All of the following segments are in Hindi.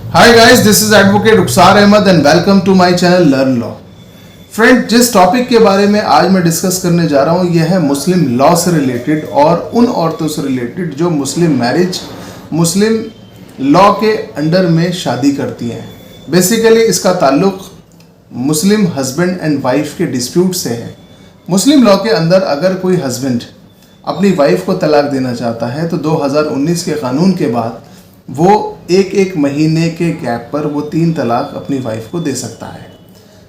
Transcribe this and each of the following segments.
Hi guys, this is advocate Rukhsar Ahmad and welcome to my channel learn law. Friend, जिस टॉपिक के बारे में आज मैं डिस्कस करने जा रहा हूँ यह है मुस्लिम लॉ से रिलेटेड और उन औरतों से रिलेटेड जो मुस्लिम मैरिज, मुस्लिम लॉ के अंडर में शादी करती हैं। बेसिकली इसका ताल्लुक मुस्लिम हस्बैंड एंड वाइफ के डिस्प्यूट से है। मुस्लिम लॉ के अंदर अगर कोई हस्बैंड अपनी वाइफ को तलाक देना चाहता है तो 2019 के कानून के बाद वो एक महीने के गैप पर वो 3 तलाक अपनी वाइफ को दे सकता है।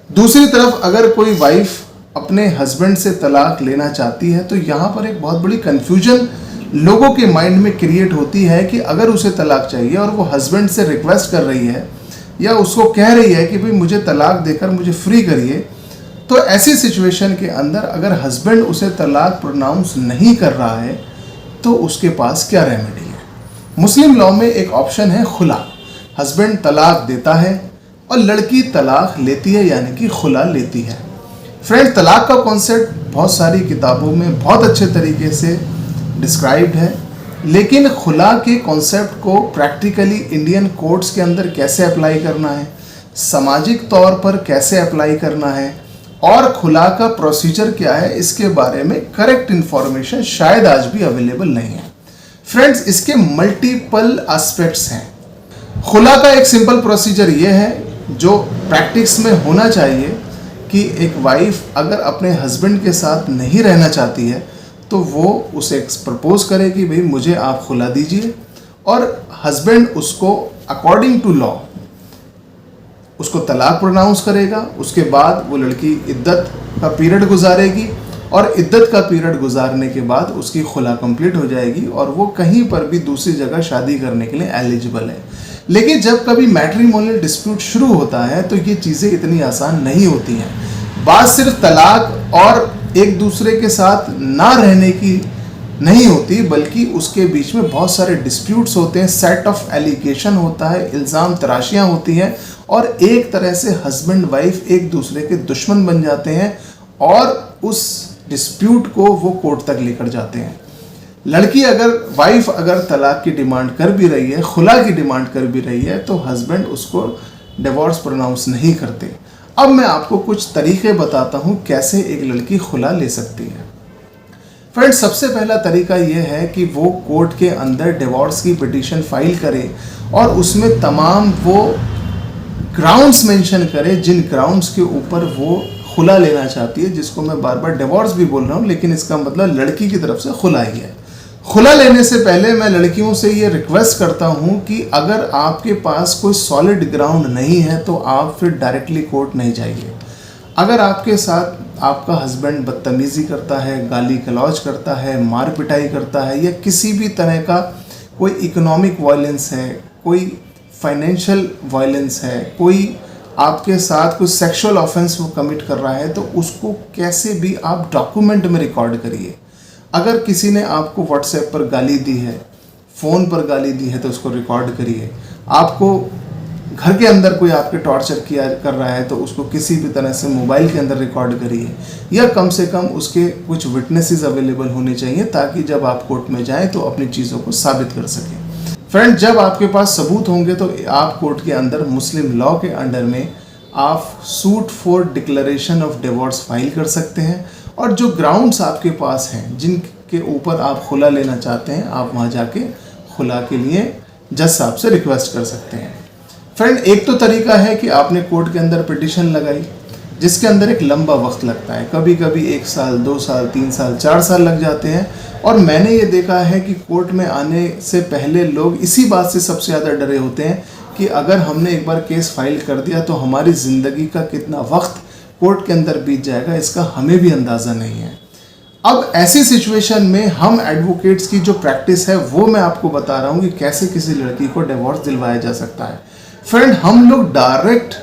दूसरी तरफ अगर कोई वाइफ अपने हस्बैंड से तलाक लेना चाहती है तो यहाँ पर एक बहुत बड़ी कन्फ्यूजन लोगों के माइंड में क्रिएट होती है कि अगर उसे तलाक चाहिए और वो हस्बैंड से रिक्वेस्ट कर रही है या उसको कह रही है कि भाई मुझे तलाक देकर मुझे फ्री करिए, तो ऐसी सिचुएशन के अंदर अगर हस्बैंड उसे तलाक प्रोनाउंस नहीं कर रहा है तो उसके पास क्या रेमेडी है। मुस्लिम लॉ में एक ऑप्शन है खुला। हस्बैंड तलाक देता है और लड़की तलाक लेती है, यानी कि खुला लेती है। फ्रेंड, तलाक का कॉन्सेप्ट बहुत सारी किताबों में बहुत अच्छे तरीके से डिस्क्राइब्ड है, लेकिन खुला के कॉन्सेप्ट को प्रैक्टिकली इंडियन कोर्ट्स के अंदर कैसे अप्लाई करना है, सामाजिक तौर पर कैसे अप्लाई करना है और खुला का प्रोसीजर क्या है, इसके बारे में करेक्ट इन्फॉर्मेशन शायद आज भी अवेलेबल नहीं है। फ्रेंड्स, इसके मल्टीपल एस्पेक्ट्स हैं। खुला का एक सिंपल प्रोसीजर ये है जो प्रैक्टिस में होना चाहिए कि एक वाइफ अगर अपने हस्बैंड के साथ नहीं रहना चाहती है तो वो उसे प्रपोज करे कि भाई मुझे आप खुला दीजिए, और हस्बैंड उसको अकॉर्डिंग टू लॉ उसको तलाक प्रोनाउंस करेगा। उसके बाद वो लड़की इद्दत का पीरियड गुजारेगी और इद्दत का पीरियड गुजारने के बाद उसकी खुला कंप्लीट हो जाएगी और वो कहीं पर भी दूसरी जगह शादी करने के लिए एलिजिबल है। लेकिन जब कभी मैट्रिमोनियल डिस्प्यूट शुरू होता है तो ये चीज़ें इतनी आसान नहीं होती हैं। बात सिर्फ तलाक और एक दूसरे के साथ ना रहने की नहीं होती, बल्कि उसके बीच में बहुत सारे डिस्प्यूट्स होते हैं, सेट ऑफ एलिगेशन होता है, इल्ज़ाम तराशियाँ होती हैं और एक तरह से हस्बैंड वाइफ एक दूसरे के दुश्मन बन जाते हैं और उस डिस्प्यूट को वो कोर्ट तक लेकर जाते हैं। लड़की वाइफ अगर तलाक की डिमांड कर भी रही है, खुला की डिमांड कर भी रही है, तो हस्बैंड उसको डिवोर्स प्रोनाउंस नहीं करते। अब मैं आपको कुछ तरीके बताता हूँ कैसे एक लड़की खुला ले सकती है। फ्रेंड्स, सबसे पहला तरीका यह है कि वो कोर्ट के अंदर डिवोर्स की पिटीशन फाइल करे और उसमें तमाम वो ग्राउंड्स मेंशन करे जिन ग्राउंड्स के ऊपर वो खुला लेना चाहती है, जिसको मैं बार बार डिवोर्स भी बोल रहा हूँ, लेकिन इसका मतलब लड़की की तरफ से खुला ही है। खुला लेने से पहले मैं लड़कियों से ये रिक्वेस्ट करता हूँ कि अगर आपके पास कोई सॉलिड ग्राउंड नहीं है तो आप फिर डायरेक्टली कोर्ट नहीं जाइए। अगर आपके साथ आपका हस्बैंड बदतमीज़ी करता है, गाली गलौज करता है, मार पिटाई करता है या किसी भी तरह का कोई इकोनॉमिक वायलेंस है, कोई फाइनेंशियल वायलेंस है, कोई आपके साथ कोई सेक्सुअल ऑफेंस वो कमिट कर रहा है, तो उसको कैसे भी आप डॉक्यूमेंट में रिकॉर्ड करिए। अगर किसी ने आपको व्हाट्सएप पर गाली दी है, फ़ोन पर गाली दी है, तो उसको रिकॉर्ड करिए। आपको घर के अंदर कोई आपके टॉर्चर कर रहा है तो उसको किसी भी तरह से मोबाइल के अंदर रिकॉर्ड करिए, या कम से कम उसके कुछ विटनेसेस अवेलेबल होने चाहिए ताकि जब आप कोर्ट में जाएं तो अपनी चीज़ों को साबित कर सकें। फ्रेंड, जब आपके पास सबूत होंगे तो आप कोर्ट के अंदर मुस्लिम लॉ के अंडर में आप suit for declaration of divorce file कर सकते हैं, और जो ग्राउंड्स आपके पास हैं जिनके ऊपर आप खुला लेना चाहते हैं, आप वहाँ जाके खुला के लिए जज साहब से रिक्वेस्ट कर सकते हैं। फ्रेंड, एक तो तरीका है कि आपने कोर्ट के अंदर पिटीशन लगाई, जिसके अंदर एक लंबा वक्त लगता है, कभी कभी 1 साल, 2 साल, 3 साल, 4 साल लग जाते हैं। और मैंने ये देखा है कि कोर्ट में आने से पहले लोग इसी बात से सबसे ज़्यादा डरे होते हैं कि अगर हमने एक बार केस फाइल कर दिया तो हमारी ज़िंदगी का कितना वक्त कोर्ट के अंदर बीत जाएगा, इसका हमें भी अंदाज़ा नहीं है। अब ऐसी सिचुएशन में हम एडवोकेट्स की जो प्रैक्टिस है वो मैं आपको बता रहा हूँ कि कैसे किसी लड़की को डिवोर्स दिलवाया जा सकता है। फ्रेंड, हम लोग डायरेक्ट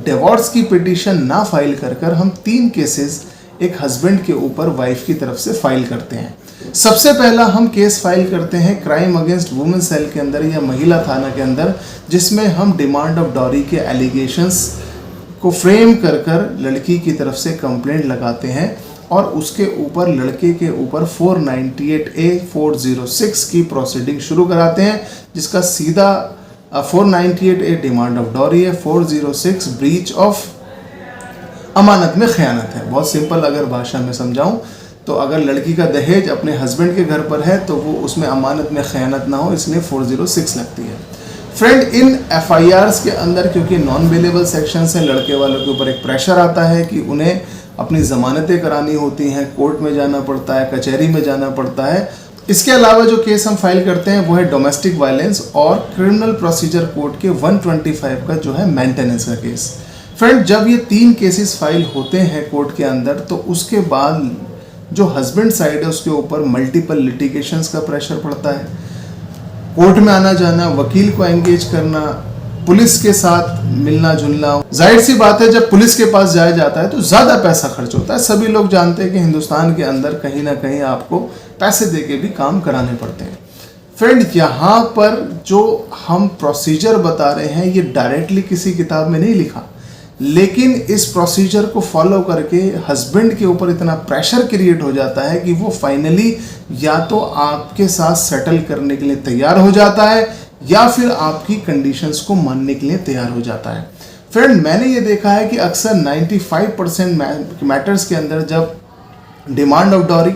डिवोर्स की पिटीशन ना फाइल कर हम 3 केसेस एक हस्बैंड के ऊपर वाइफ की तरफ से फाइल करते हैं। सबसे पहला हम केस फाइल करते हैं क्राइम अगेंस्ट वुमेन सेल के अंदर या महिला थाना के अंदर, जिसमें हम डिमांड ऑफ डॉरी के एलिगेशंस को फ्रेम कर लड़की की तरफ से कंप्लेंट लगाते हैं और उसके ऊपर लड़के के ऊपर 498A 406 की प्रोसीडिंग शुरू कराते हैं, जिसका सीधा 498A डिमांड ऑफ डॉरी है, 406 ब्रीच ऑफ अमानत में खयानत है। बहुत सिंपल अगर भाषा में समझाऊं तो अगर लड़की का दहेज अपने हस्बैंड के घर पर है तो वो उसमें अमानत में खयानत ना हो, इसलिए 406 लगती है। फ्रेंड, इन FIRs के अंदर क्योंकि नॉन बेलेबल सेक्शंस हैं, लड़के वालों के ऊपर एक प्रेशर आता है कि उन्हें अपनी ज़मानतें करानी होती हैं, कोर्ट में जाना पड़ता है, कचहरी में जाना पड़ता है। इसके अलावा जो केस हम फाइल करते हैं वो है डोमेस्टिक वायलेंस और क्रिमिनल प्रोसीजर कोड के 125 का जो है मेंटेनेंस का केस। फ्रेंड, जब ये 3 केसेस फाइल होते हैं कोर्ट के अंदर तो उसके बाद जो हस्बैंड साइड है उसके ऊपर मल्टीपल लिटिगेशंस का प्रेशर पड़ता है। कोर्ट में आना जाना, वकील को एंगेज करना, पुलिस के साथ मिलना जुलना। जाहिर सी बात है जब पुलिस के पास जाया जाता है तो ज़्यादा पैसा खर्च होता है। सभी लोग जानते हैं कि हिंदुस्तान के अंदर कहीं ना कहीं आपको पैसे दे के भी काम कराने पड़ते हैं। फ्रेंड, यहाँ पर जो हम प्रोसीजर बता रहे हैं ये डायरेक्टली किसी किताब में नहीं लिखा, लेकिन इस प्रोसीजर को फॉलो करके हस्बैंड के ऊपर इतना प्रेशर क्रिएट हो जाता है कि वो फाइनली या तो आपके साथ सेटल करने के लिए तैयार हो जाता है या फिर आपकी कंडीशंस को मानने के लिए तैयार हो जाता है। फ्रेंड, मैंने ये देखा है कि अक्सर 95% मैटर्स के अंदर जब demand of dowry,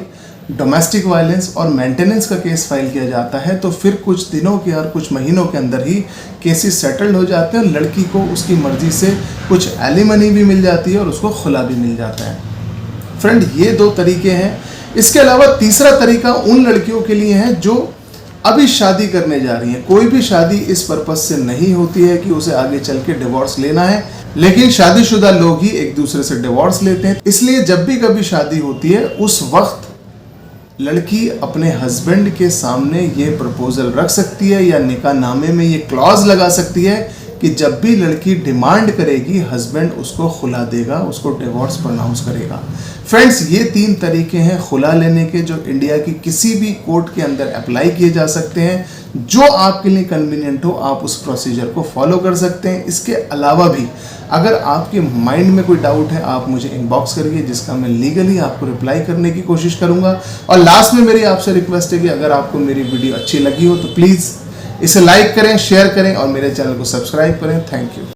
domestic violence और मेंटेनेंस का केस फाइल किया जाता है तो फिर कुछ दिनों के और कुछ महीनों के अंदर ही केसेस सेटल्ड हो जाते हैं और लड़की को उसकी मर्जी से कुछ एलिमनी भी मिल जाती है और उसको खुला भी मिल जाता है। फ्रेंड, ये 2 तरीके हैं। इसके अलावा तीसरा तरीका उन लड़कियों के लिए है जो अभी शादी करने जा रही हैं। कोई भी शादी इस पर्पज से नहीं होती है कि उसे आगे चल के डिवोर्स लेना है, लेकिन शादीशुदा लोग ही एक दूसरे से डिवोर्स लेते हैं। इसलिए जब भी कभी शादी होती है उस वक्त लड़की अपने हस्बैंड के सामने ये प्रपोजल रख सकती है या निकाह नामे में ये क्लॉज लगा सकती है कि जब भी लड़की डिमांड करेगी हस्बैंड उसको खुला देगा, उसको डिवोर्स प्रोनाउंस करेगा। फ्रेंड्स, ये 3 तरीके हैं खुला लेने के जो इंडिया की किसी भी कोर्ट के अंदर अप्लाई किए जा सकते हैं। जो आपके लिए कन्वीनियंट हो आप उस प्रोसीजर को फॉलो कर सकते हैं। इसके अलावा भी अगर आपके माइंड में कोई डाउट है आप मुझे इनबॉक्स करिए, जिसका मैं लीगली आपको रिप्लाई करने की कोशिश करूंगा। और लास्ट में मेरी आपसे रिक्वेस्ट है कि अगर आपको मेरी वीडियो अच्छी लगी हो तो प्लीज़ इसे लाइक करें, शेयर करें और मेरे चैनल को सब्सक्राइब करें। Thank you.